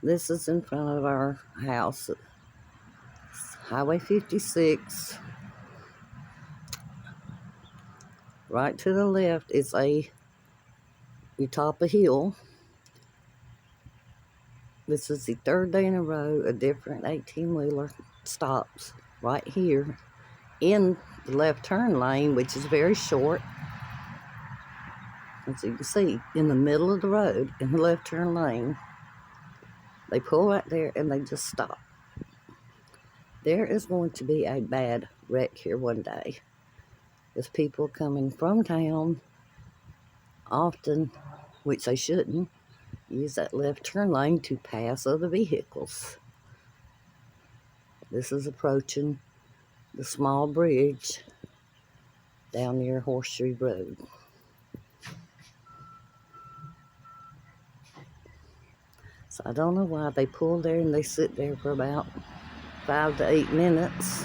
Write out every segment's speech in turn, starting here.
This is in front of our house. It's Highway 56. Right to the left is you top a hill. This is the third day in a row a different 18-wheeler stops right here in the left turn lane, which is very short. As you can see, in the middle of the road, in the left turn lane, they pull right there and they just stop. There is going to be a bad wreck here one day. There's people coming from town, often, which they shouldn't, use that left turn lane to pass other vehicles. This is approaching the small bridge down near Horseshoe Road. So I don't know why they pull there and they sit there for about 5 to 8 minutes.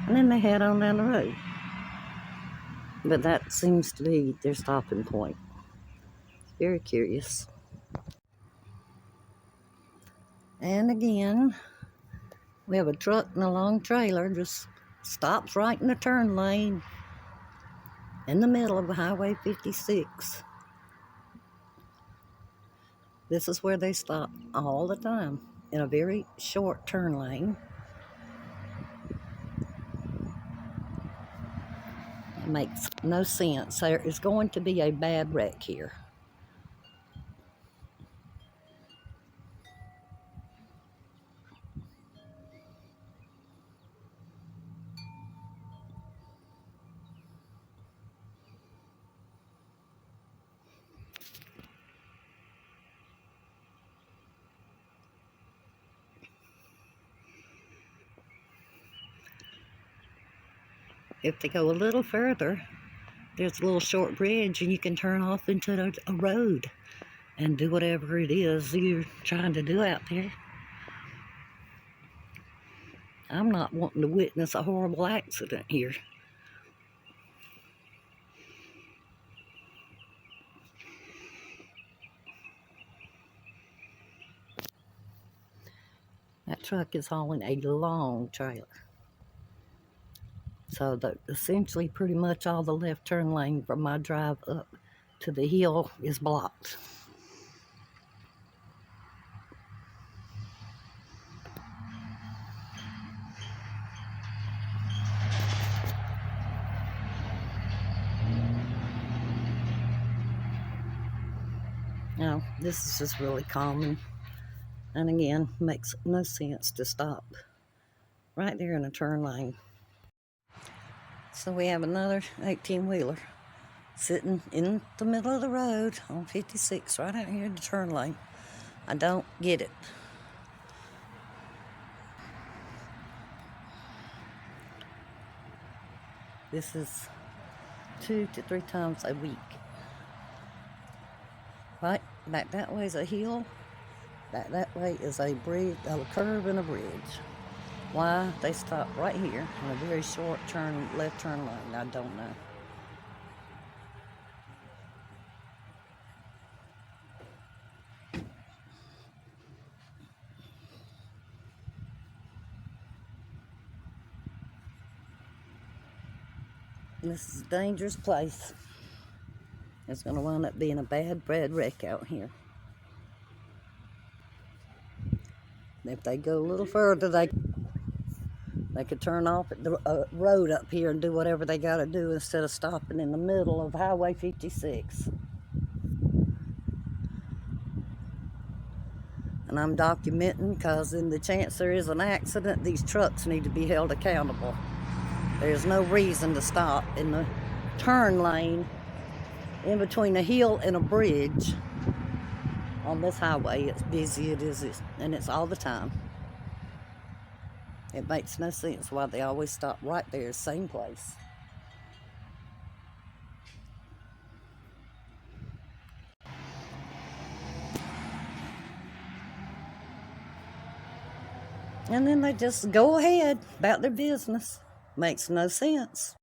And then they head on down the road. But that seems to be their stopping point. Very curious. And again, we have a truck and a long trailer just stops right in the turn lane in the middle of Highway 56. This is where they stop all the time, in a very short turn lane. It makes no sense. There is going to be a bad wreck here. If they go a little further, there's a little short bridge and you can turn off into a road and do whatever it is you're trying to do out there. I'm not wanting to witness a horrible accident here. That truck is hauling a long trailer. So essentially pretty much all the left turn lane from my drive up to the hill is blocked. Now, this is just really common. And again, makes no sense to stop right there in a turn lane. So we have another 18-wheeler sitting in the middle of the road on 56, right out here in the turn lane. I don't get it. This is 2 to 3 times a week. Right back that way is a hill. Back that way is a bridge, a curve and a bridge. Why they stop right here in a very short turn, left turn lane, I don't know. This is a dangerous place. It's going to wind up being a bad wreck out here. If they go a little further, they could turn off at the road up here and do whatever they got to do instead of stopping in the middle of Highway 56. And I'm documenting because in the chance there is an accident, these trucks need to be held accountable. There's no reason to stop in the turn lane in between a hill and a bridge on this highway. It's busy, and it's all the time. It makes no sense why they always stop right there, same place. And then they just go ahead about their business. Makes no sense.